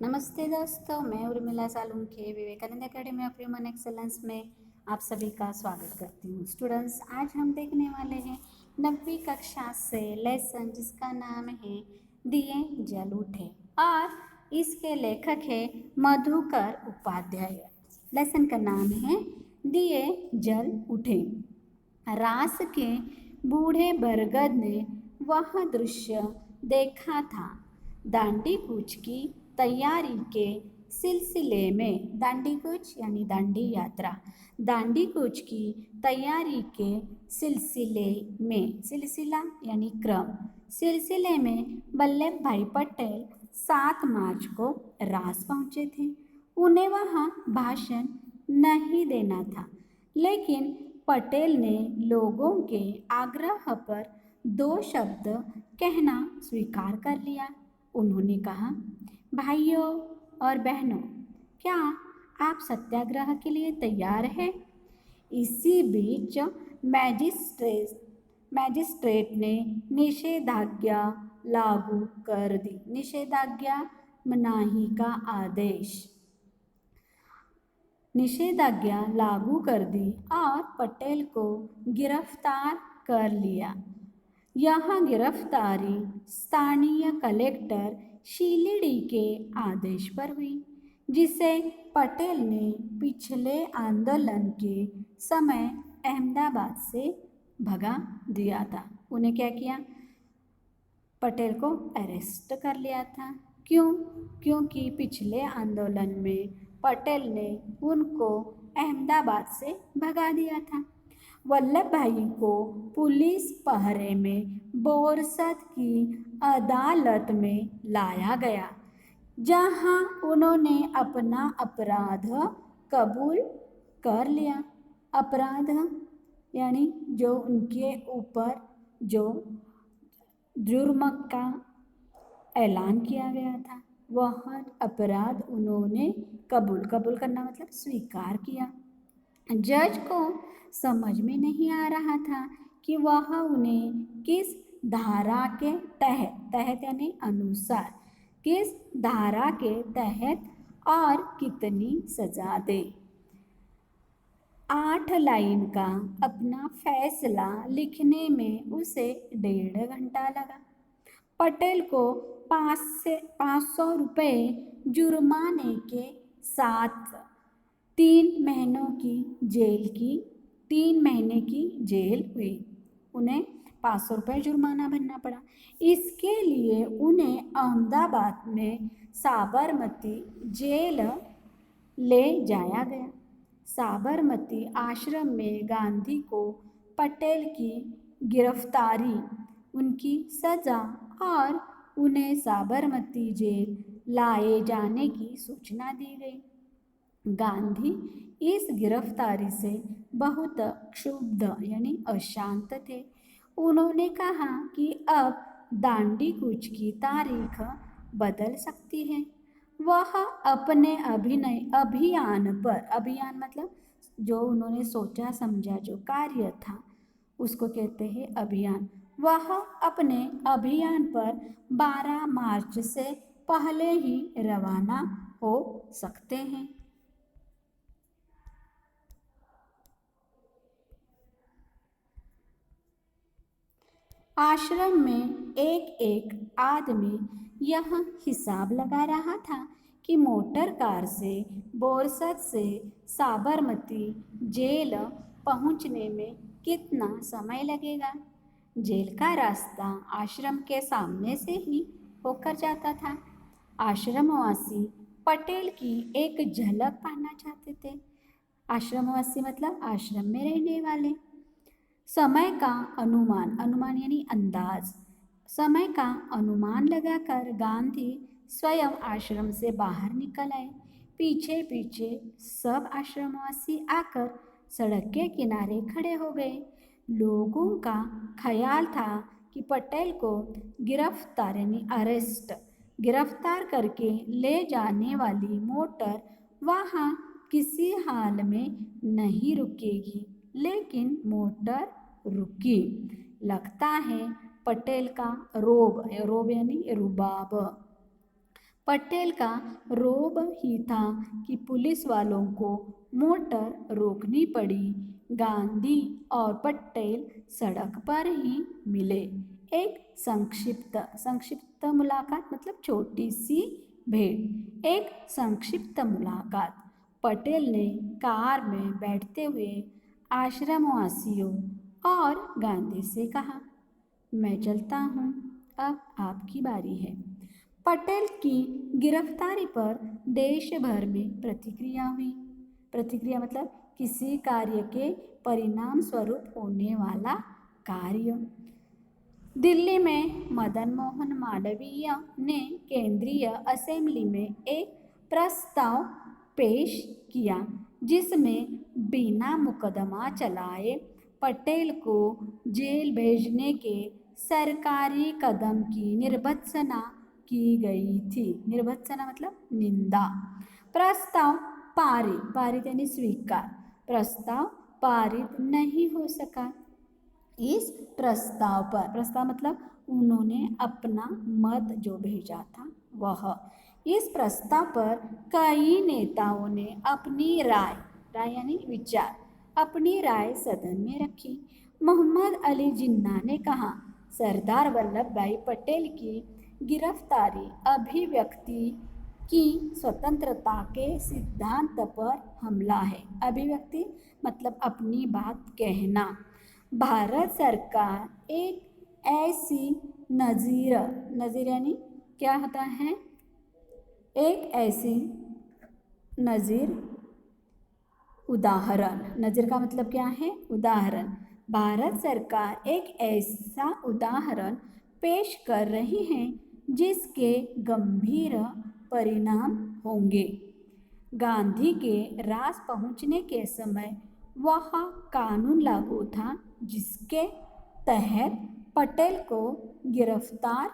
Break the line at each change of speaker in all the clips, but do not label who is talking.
नमस्ते दोस्तों, मैं Urmila Salunkhe Vivekananda academy of human excellence में आप सभी का स्वागत करती हूँ। स्टूडेंट्स, आज हम देखने वाले हैं 9वीं कक्षा से लेसन जिसका नाम है दिए जल उठे और इसके लेखक है मधुकर उपाध्याय। लेसन का नाम है दिए जल उठे। रास के बूढ़े बरगद ने वह दृश्य देखा था। दांडी कूच की तैयारी के सिलसिले में, दांडी कूच यानी दांडी यात्रा, दांडी कूच की तैयारी के सिलसिले में, सिलसिला यानी क्रम, सिलसिले में वल्लभ भाई पटेल 7 मार्च को रास पहुंचे थे। उन्हें वहां भाषण नहीं देना था, लेकिन पटेल ने लोगों के आग्रह पर 2 शब्द कहना स्वीकार कर लिया। उन्होंने कहा, भाइयों और बहनों, क्या आप सत्याग्रह के लिए तैयार हैं? इसी बीच मैजिस्ट्रेट ने निषेधाज्ञा लागू कर दी। निषेधाज्ञा मनाही का आदेश, निषेधाज्ञा लागू कर दी और पटेल को गिरफ्तार कर लिया। यह गिरफ्तारी स्थानीय कलेक्टर शीलिडी के आदेश पर हुई, जिसे पटेल ने पिछले आंदोलन के समय अहमदाबाद से भगा दिया था। उन्हें क्या किया? पटेल को अरेस्ट कर लिया था। क्यों? क्योंकि पिछले आंदोलन में पटेल ने उनको अहमदाबाद से भगा दिया था। वल्लभ भाई को पुलिस पहरे में बोरसद की अदालत में लाया गया, जहां उन्होंने अपना अपराध कबूल कर लिया। अपराध यानी जो उनके ऊपर जो जुर्म का ऐलान किया गया था, वह अपराध उन्होंने कबूल करना मतलब स्वीकार किया। जज को समझ में नहीं आ रहा था कि वह उन्हें किस धारा के तहत यानी अनुसार, किस धारा के तहत और कितनी सजा दे। 8 लाइन का अपना फैसला लिखने में उसे 1.5 घंटा लगा। पटेल को 500 रुपये जुर्माने के साथ 3 महीने की जेल हुई। उन्हें 500 रुपये जुर्माना भरना पड़ा। इसके लिए उन्हें अहमदाबाद में साबरमती जेल ले जाया गया। साबरमती आश्रम में गांधी को पटेल की गिरफ्तारी, उनकी सजा और उन्हें साबरमती जेल लाए जाने की सूचना दी गई। गांधी इस गिरफ्तारी से बहुत क्षुब्ध यानी अशांत थे। उन्होंने कहा कि अब दांडी कूच की तारीख बदल सकती है। वह अपने अभियान मतलब जो उन्होंने सोचा समझा जो कार्य था उसको कहते हैं अभियान। वह अपने अभियान पर 12 मार्च से पहले ही रवाना हो सकते हैं। आश्रम में एक आदमी यह हिसाब लगा रहा था कि मोटर कार से बोरसद से साबरमती जेल पहुंचने में कितना समय लगेगा। जेल का रास्ता आश्रम के सामने से ही होकर जाता था। आश्रमवासी पटेल की एक झलक पाना चाहते थे। आश्रमवासी मतलब आश्रम में रहने वाले। समय का अनुमान यानी अंदाज, समय का अनुमान लगाकर गांधी स्वयं आश्रम से बाहर निकल आए। पीछे पीछे सब आश्रमवासी आकर सड़क के किनारे खड़े हो गए। लोगों का ख्याल था कि पटेल को गिरफ्तार करके ले जाने वाली मोटर वहाँ किसी हाल में नहीं रुकेगी, लेकिन मोटर रुकी। लगता है पटेल का रोब यानी रुबाब पटेल का रोब ही था कि पुलिस वालों को मोटर रोकनी पड़ी। गांधी और पटेल सड़क पर ही मिले। एक संक्षिप्त मुलाकात मतलब छोटी सी भेंट। एक संक्षिप्त मुलाकात। पटेल ने कार में बैठते हुए आश्रमवासियों और गांधी से कहा, मैं चलता हूँ, अब आपकी बारी है। पटेल की गिरफ्तारी पर देश भर में प्रतिक्रिया हुई। प्रतिक्रिया मतलब किसी कार्य के परिणाम स्वरूप होने वाला कार्य। दिल्ली में मदन मोहन मालवीय ने केंद्रीय असेंबली में एक प्रस्ताव पेश किया जिसमें बिना मुकदमा चलाए पटेल को जेल भेजने के सरकारी कदम की निर्भत्सना की गई थी। निर्भत्सना मतलब निंदा। प्रस्ताव पारित यानी स्वीकार। प्रस्ताव पारित नहीं हो सका। इस प्रस्ताव मतलब उन्होंने अपना मत जो भेजा था वह। इस प्रस्ताव पर कई नेताओं ने अपनी राय यानी विचार, अपनी राय सदन में रखी। मोहम्मद अली जिन्ना ने कहा, सरदार वल्लभ भाई पटेल की गिरफ्तारी अभिव्यक्ति की स्वतंत्रता के सिद्धांत पर हमला है। अभिव्यक्ति मतलब अपनी बात कहना। भारत सरकार एक ऐसी नज़ीर यानी क्या होता है, एक ऐसी नज़ीर उदाहरण। नज़ीर का मतलब क्या है, उदाहरण। भारत सरकार एक ऐसा उदाहरण पेश कर रही है जिसके गंभीर परिणाम होंगे। गांधी के राज पहुंचने के समय वह कानून लागू था जिसके तहत पटेल को गिरफ्तार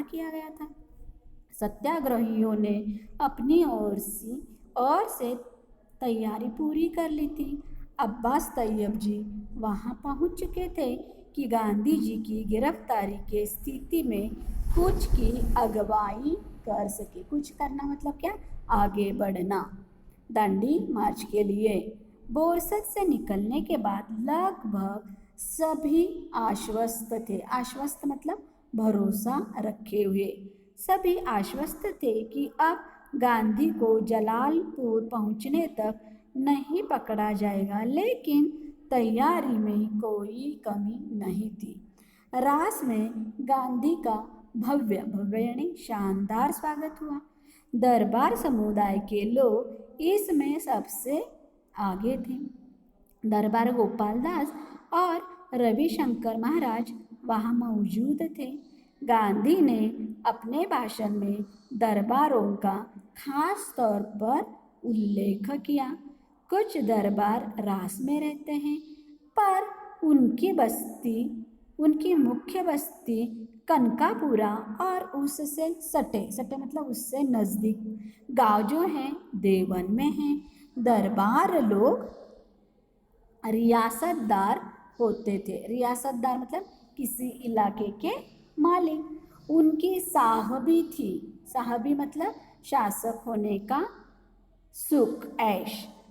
किया गया था। सत्याग्रहियों ने अपनी ओर से तैयारी पूरी कर ली थी। अब्बास तैयब जी वहां पहुंच चुके थे कि गांधी जी की गिरफ्तारी के स्थिति में कुछ की अगुवाई कर सके। कुछ करना मतलब क्या, आगे बढ़ना। दांडी मार्च के लिए बोरसद से निकलने के बाद लगभग सभी आश्वस्त थे। आश्वस्त मतलब भरोसा रखे हुए। सभी आश्वस्त थे कि अब गांधी को जलालपुर पहुंचने तक नहीं पकड़ा जाएगा, लेकिन तैयारी में कोई कमी नहीं थी। रास में गांधी का भव्य यानी शानदार स्वागत हुआ। दरबार समुदाय के लोग इसमें सबसे आगे थे। दरबार गोपाल दास और रविशंकर महाराज वहाँ मौजूद थे। गांधी ने अपने भाषण में दरबारों का खास तौर पर उल्लेख किया। कुछ दरबार रास में रहते हैं, पर उनकी मुख्य बस्ती कनकापुरा और उससे सटे मतलब उससे नज़दीक गांव जो हैं देवन में हैं। दरबार लोग रियासतदार होते थे। रियासतदार मतलब किसी इलाके के मालिक। उनकी साहबी थी। साहबी मतलब शासक होने का सुख,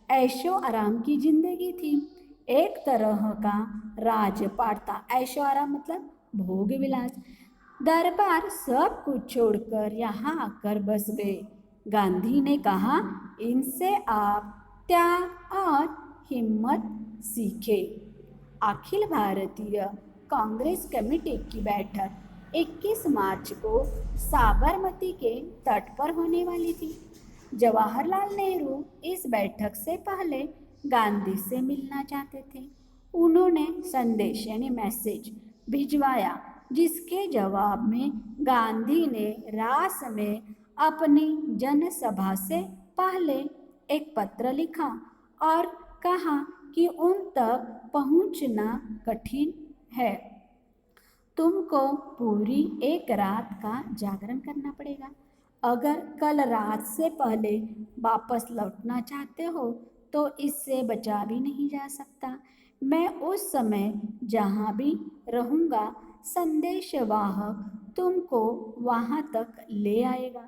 ऐशो आराम की जिंदगी थी। एक तरह का राजपाट था। ऐशो आराम मतलब भोग विलास। दरबार सब कुछ छोड़कर यहाँ आकर बस गए। गांधी ने कहा, इनसे आप त्याग और हिम्मत सीखे। अखिल भारतीय कांग्रेस कमेटी की बैठक 21 मार्च को साबरमती के तट पर होने वाली थी। जवाहरलाल नेहरू इस बैठक से पहले गांधी से मिलना चाहते थे। उन्होंने संदेश यानी मैसेज भिजवाया, जिसके जवाब में गांधी ने रास में अपनी जनसभा से पहले एक पत्र लिखा और कहा कि उन तक पहुंचना कठिन है। तुमको पूरी एक रात का जागरण करना पड़ेगा। अगर कल रात से पहले वापस लौटना चाहते हो तो इससे बचा भी नहीं जा सकता। मैं उस समय जहाँ भी रहूँगा संदेशवाहक तुमको वहाँ तक ले आएगा।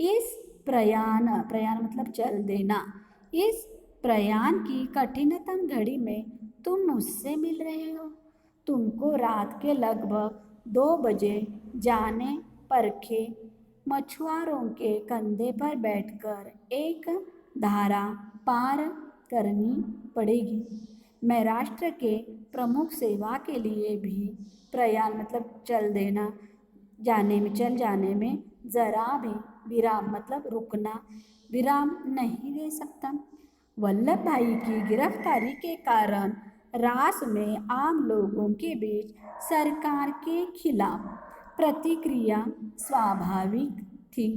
इस प्रयाण प्रयाण मतलब चल देना, इस प्रयाण की कठिनतम घड़ी में तुम मुझसे मिल रहे हो। तुमको रात के लगभग 2 बजे जाने परखे मछुआरों के कंधे पर बैठकर एक धारा पार करनी पड़ेगी। मैं राष्ट्र के प्रमुख सेवा के लिए भी प्रयाण मतलब चल देना चल जाने में जरा भी विराम मतलब रुकना विराम नहीं दे सकता। वल्लभ भाई की गिरफ्तारी के कारण रास में आम लोगों के बीच सरकार के खिलाफ प्रतिक्रिया स्वाभाविक थी।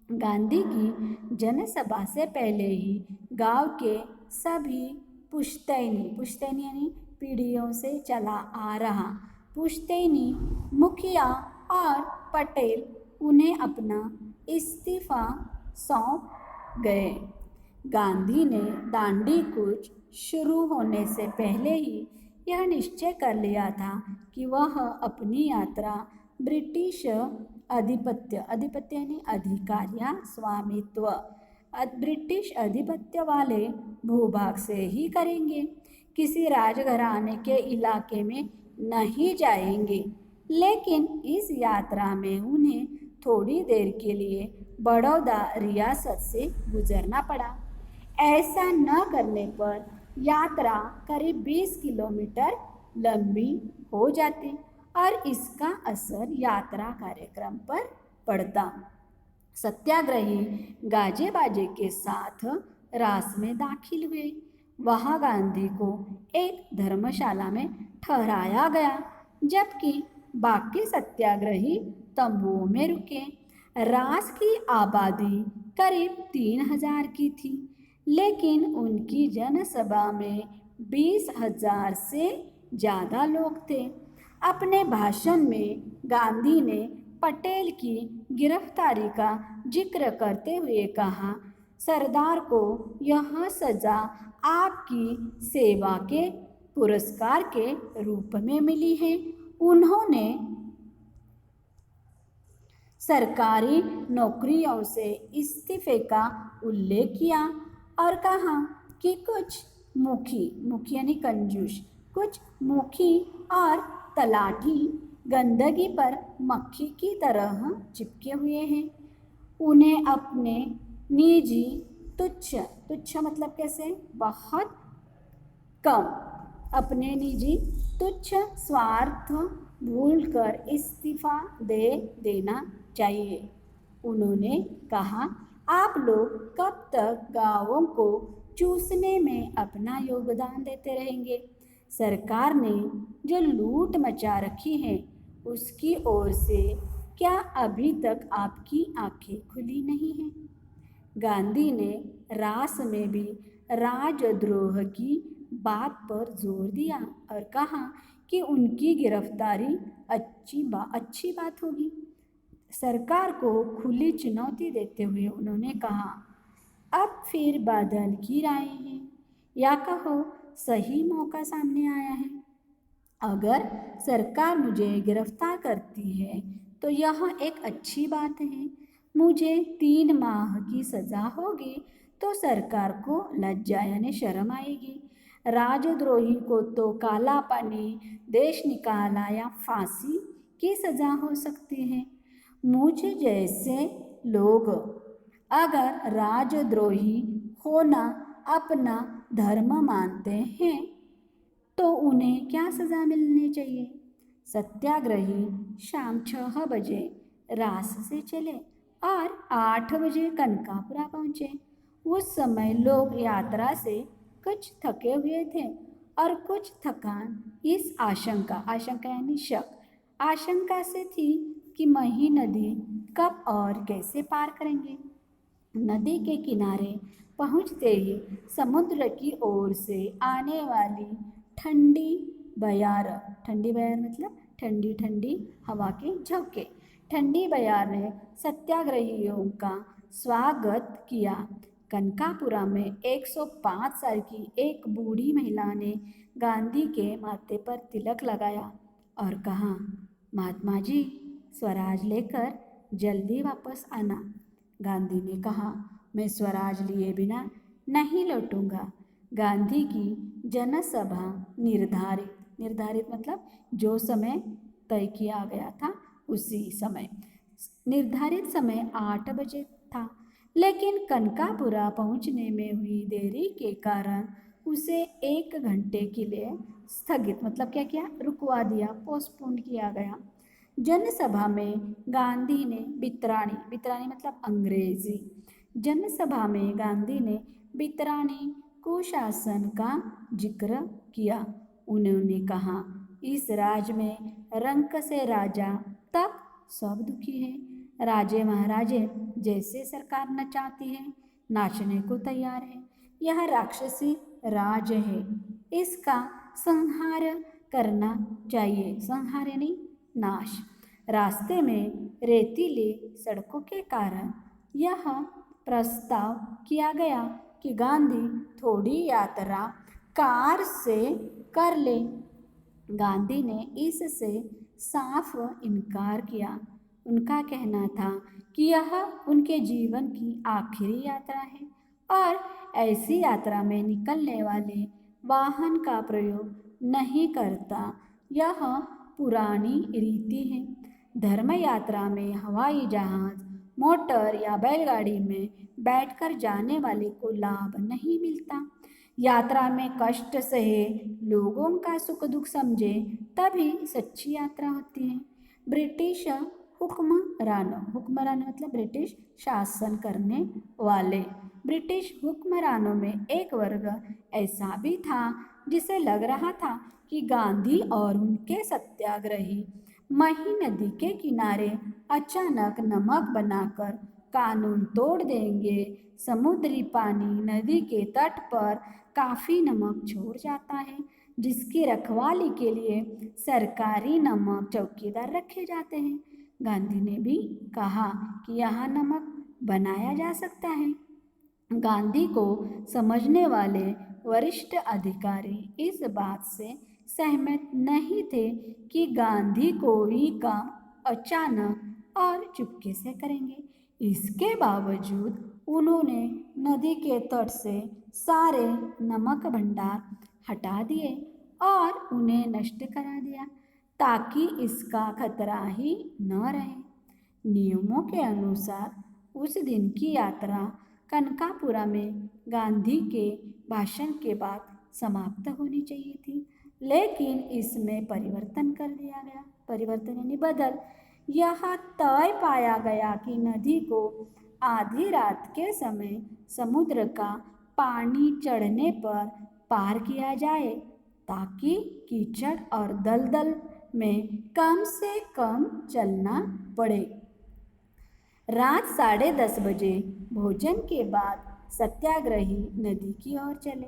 गांधी की जनसभा से पहले ही गांव के सभी पुश्तैनी यानी पीढ़ियों से चला आ रहा पुश्तैनी मुखिया और पटेल उन्हें अपना इस्तीफा सौंप गए। गांधी ने दांडी कूच शुरू होने से पहले ही यह निश्चय कर लिया था कि वह अपनी यात्रा ब्रिटिश आधिपत्य यानी अधिकार या स्वामित्व ब्रिटिश आधिपत्य वाले भूभाग से ही करेंगे, किसी राजघराने के इलाके में नहीं जाएंगे। लेकिन इस यात्रा में उन्हें थोड़ी देर के लिए बड़ौदा रियासत से गुजरना पड़ा। ऐसा न करने पर यात्रा करीब 20 किलोमीटर लंबी हो जाती और इसका असर यात्रा कार्यक्रम पर पड़ता। सत्याग्रही गाजे बाजे के साथ रास में दाखिल हुए। वहाँ गांधी को एक धर्मशाला में ठहराया गया, जबकि बाकी सत्याग्रही तंबुओं में रुके। रास की आबादी करीब 3000 की थी, लेकिन उनकी जनसभा में 20,000 से ज़्यादा लोग थे। अपने भाषण में गांधी ने पटेल की गिरफ्तारी का जिक्र करते हुए कहा, सरदार को यह सज़ा आपकी सेवा के पुरस्कार के रूप में मिली है। उन्होंने सरकारी नौकरियों से इस्तीफे का उल्लेख किया और कहा कि कुछ मुखी यानी कंजूस, कुछ मुखी और तलाठी गंदगी पर मक्खी की तरह चिपके हुए हैं। उन्हें अपने निजी तुच्छ मतलब कैसे बहुत कम अपने निजी तुच्छ स्वार्थ भूलकर इस्तीफा दे देना चाहिए। उन्होंने कहा, आप लोग कब तक गांवों को चूसने में अपना योगदान देते रहेंगे? सरकार ने जो लूट मचा रखी है उसकी ओर से क्या अभी तक आपकी आंखें खुली नहीं हैं? गांधी ने रास में भी राजद्रोह की बात पर जोर दिया और कहा कि उनकी गिरफ्तारी अच्छी बात होगी। सरकार को खुली चुनौती देते हुए उन्होंने कहा, अब फिर बादल की राय है या कहो सही मौका सामने आया है। अगर सरकार मुझे गिरफ्तार करती है तो यह एक अच्छी बात है। मुझे 3 माह की सज़ा होगी तो सरकार को लज्जा यानी शर्म आएगी। राजद्रोही को तो काला पानी, देश निकाला या फांसी की सज़ा हो सकती है। मुझ जैसे लोग अगर राजद्रोही होना अपना धर्म मानते हैं तो उन्हें क्या सज़ा मिलनी चाहिए? सत्याग्रही शाम 6 बजे रास से चले और 8 बजे कनकापुरा पहुँचे। उस समय लोग यात्रा से कुछ थके हुए थे और कुछ थकान इस आशंका यानी शक आशंका से थी कि मही नदी कब और कैसे पार करेंगे। नदी के किनारे पहुँचते ही समुद्र की ओर से आने वाली ठंडी बयार मतलब ठंडी ठंडी हवा के झोंके, ठंडी बयार ने सत्याग्रहियों का स्वागत किया। कनकापुरा में 105 साल की एक बूढ़ी महिला ने गांधी के माथे पर तिलक लगाया और कहा, महात्मा जी, स्वराज लेकर जल्दी वापस आना। गांधी ने कहा, मैं स्वराज लिए बिना नहीं लौटूंगा। गांधी की जनसभा निर्धारित मतलब जो समय तय किया गया था उसी समय, निर्धारित समय 8 बजे था, लेकिन कनकापुरा पहुंचने में हुई देरी के कारण उसे 1 घंटे के लिए स्थगित मतलब क्या किया, रुकवा दिया, पोस्टपोन किया गया। जनसभा में गांधी ने बित्रानी मतलब अंग्रेजी, जनसभा में गांधी ने बित्रानी कुशासन का जिक्र किया। उन्होंने कहा, इस राज में रंक से राजा तक सब दुखी है। राजे महाराजे जैसे सरकार नचाती है, नाचने को तैयार है। यह राक्षसी राज है, इसका संहार करना चाहिए। संहार यानी नाश। रास्ते में रेतीली सड़कों के कारण यह प्रस्ताव किया गया कि गांधी थोड़ी यात्रा कार से कर ले। गांधी ने इससे साफ इनकार किया। उनका कहना था कि यह उनके जीवन की आखिरी यात्रा है और ऐसी यात्रा में निकलने वाले वाहन का प्रयोग नहीं करता। यह पुरानी रीति है। धर्म यात्रा में हवाई जहाज, मोटर या बैलगाड़ी में बैठकर जाने वाले को लाभ नहीं मिलता। यात्रा में कष्ट सहे, लोगों का सुख दुख समझे, तभी सच्ची यात्रा होती है। ब्रिटिश हुक्मरानों मतलब ब्रिटिश शासन करने वाले। ब्रिटिश हुक्मरानों में एक वर्ग ऐसा भी था जिसे लग रहा था कि गांधी और उनके सत्याग्रही मही नदी के किनारे अचानक नमक बनाकर कानून तोड़ देंगे। समुद्री पानी नदी के तट पर काफ़ी नमक छोड़ जाता है, जिसकी रखवाली के लिए सरकारी नमक चौकीदार रखे जाते हैं। गांधी ने भी कहा कि यहाँ नमक बनाया जा सकता है। गांधी को समझने वाले वरिष्ठ अधिकारी इस बात से सहमत नहीं थे कि गांधी कोई काम अचानक और चुपके से करेंगे। इसके बावजूद उन्होंने नदी के तट से सारे नमक भंडार हटा दिए और उन्हें नष्ट करा दिया ताकि इसका खतरा ही न रहे। नियमों के अनुसार उस दिन की यात्रा कनकापुरा में गांधी के भाषण के बाद समाप्त होनी चाहिए थी, लेकिन इसमें परिवर्तन कर दिया गया। परिवर्तन यानी बदल। यह तय पाया गया कि नदी को आधी रात के समय समुद्र का पानी चढ़ने पर पार किया जाए ताकि कीचड़ और दलदल में कम से कम चलना पड़े। रात 10:30 बजे भोजन के बाद सत्याग्रही नदी की ओर चले।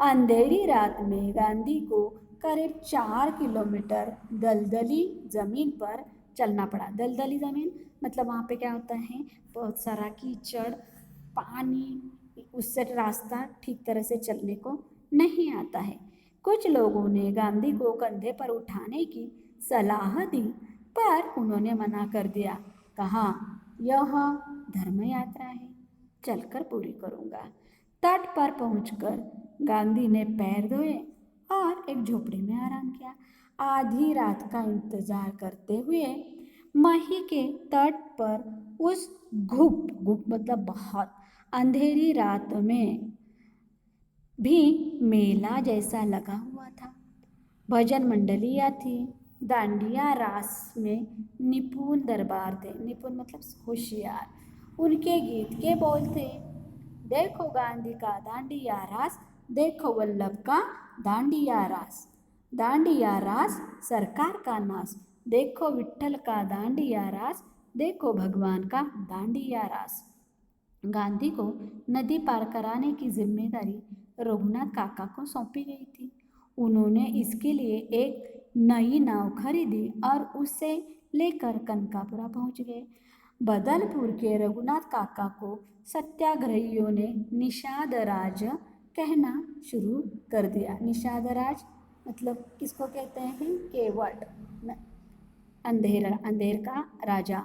अंधेरी रात में गांधी को करीब 4 किलोमीटर दलदली ज़मीन पर चलना पड़ा। दलदली ज़मीन मतलब वहाँ पे क्या होता है, बहुत सारा कीचड़, पानी, उससे रास्ता ठीक तरह से चलने को नहीं आता है। कुछ लोगों ने गांधी को कंधे पर उठाने की सलाह दी, पर उन्होंने मना कर दिया। कहा, यह धर्म यात्रा है, चलकर पूरी करूँगा। तट पर पहुंचकर गांधी ने पैर धोए और एक झोपड़ी में आराम किया। आधी रात का इंतजार करते हुए मही के तट पर उस घुप मतलब बहुत अंधेरी रात में भी मेला जैसा लगा हुआ था। भजन मंडलियाँ थी। दांडिया रास में निपुण दरबार थे। निपुण मतलब होशियार। उनके गीत के बोल थे, देखो गांधी का दांडिया रास, देखो वल्लभ का दांडिया रास। दांडिया रास सरकार का नाश, देखो विट्ठल का दांडिया रास, देखो भगवान का दांडिया रास। गांधी को नदी पार कराने की जिम्मेदारी रघुनाथ काका को सौंपी गई थी। उन्होंने इसके लिए एक नई नाव खरीदी और उसे लेकर कनकापुरा पहुंच गए। बदनपुर के रघुनाथ काका को सत्याग्रहियों ने निषाद राज कहना शुरू कर दिया। निषाद राज मतलब किसको कहते हैं? केवट। अंधेर का राजा।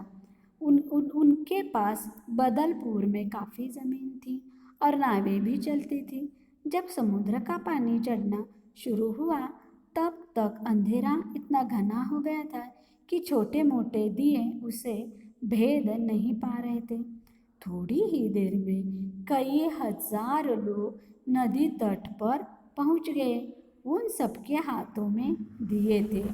उनके पास बदलपुर में काफ़ी ज़मीन थी और नावें भी चलती थी। जब समुद्र का पानी चढ़ना शुरू हुआ तब तक अंधेरा इतना घना हो गया था कि छोटे मोटे दिए उसे भेद नहीं पा रहे थे। थोड़ी ही देर में कई हजार लोग नदी तट पर पहुंच गए। उन सबके हाथों में दिए थे।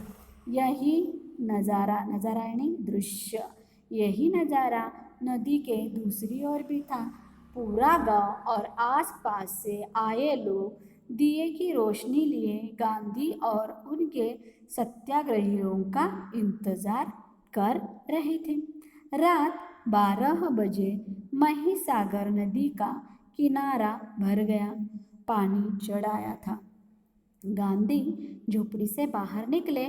यही नज़ारा यानी दृश्य, यही नज़ारा नदी के दूसरी ओर भी था। पूरा गांव और आसपास से आए लोग दिए की रोशनी लिए गांधी और उनके सत्याग्रहियों का इंतजार कर रहे थे। रात 12 बजे महिसागर नदी का किनारा भर गया, पानी चढ़ आया था। गांधी झोपड़ी से बाहर निकले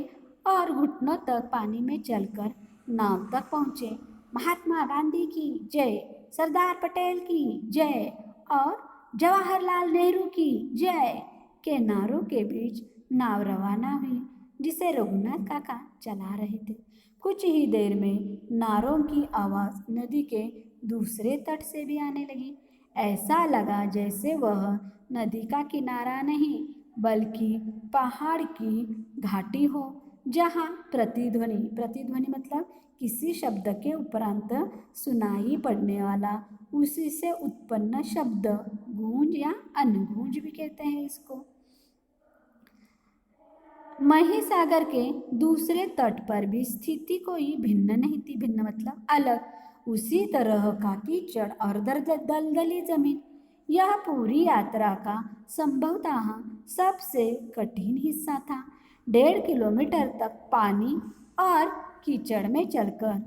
और घुटनों तक पानी में चलकर नाव तक पहुँचे। महात्मा गांधी की जय, सरदार पटेल की जय और जवाहरलाल नेहरू की जय के नारों के बीच नाव रवाना हुई, जिसे रघुनाथ काका चला रहे थे। कुछ ही देर में नारों की आवाज़ नदी के दूसरे तट से भी आने लगी। ऐसा लगा जैसे वह नदी का किनारा नहीं बल्कि पहाड़ की घाटी हो, जहाँ प्रतिध्वनि मतलब किसी शब्द के उपरांत सुनाई पड़ने वाला उसी से उत्पन्न शब्द, गूंज या अनगूंज भी कहते हैं इसको। महिसागर के दूसरे तट पर भी स्थिति कोई भिन्न नहीं थी। भिन्न मतलब अलग, उसी तरह का कीचड़ और दलदली जमीन। यह पूरी यात्रा का संभवतः सबसे कठिन हिस्सा था। 1.5 किलोमीटर तक पानी और कीचड़ में चलकर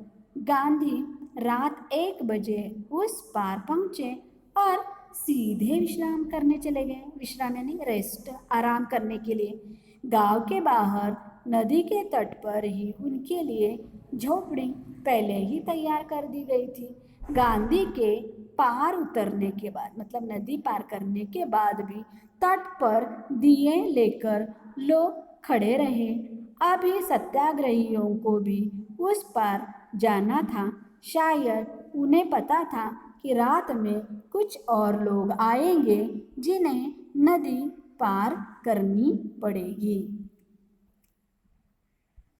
गांधी रात 1 बजे उस पार पहुंचे और सीधे विश्राम करने चले गए। विश्राम यानी रेस्ट, आराम करने के लिए। गांव के बाहर नदी के तट पर ही उनके लिए झोपड़ी पहले ही तैयार कर दी गई थी। गांधी के पार उतरने के बाद मतलब नदी पार करने के बाद भी तट पर दिए लेकर लोग खड़े रहे। अभी सत्याग्रहियों को भी उस पार जाना था। शायद उन्हें पता था कि रात में कुछ और लोग आएंगे जिन्हें नदी पार करनी पड़ेगी।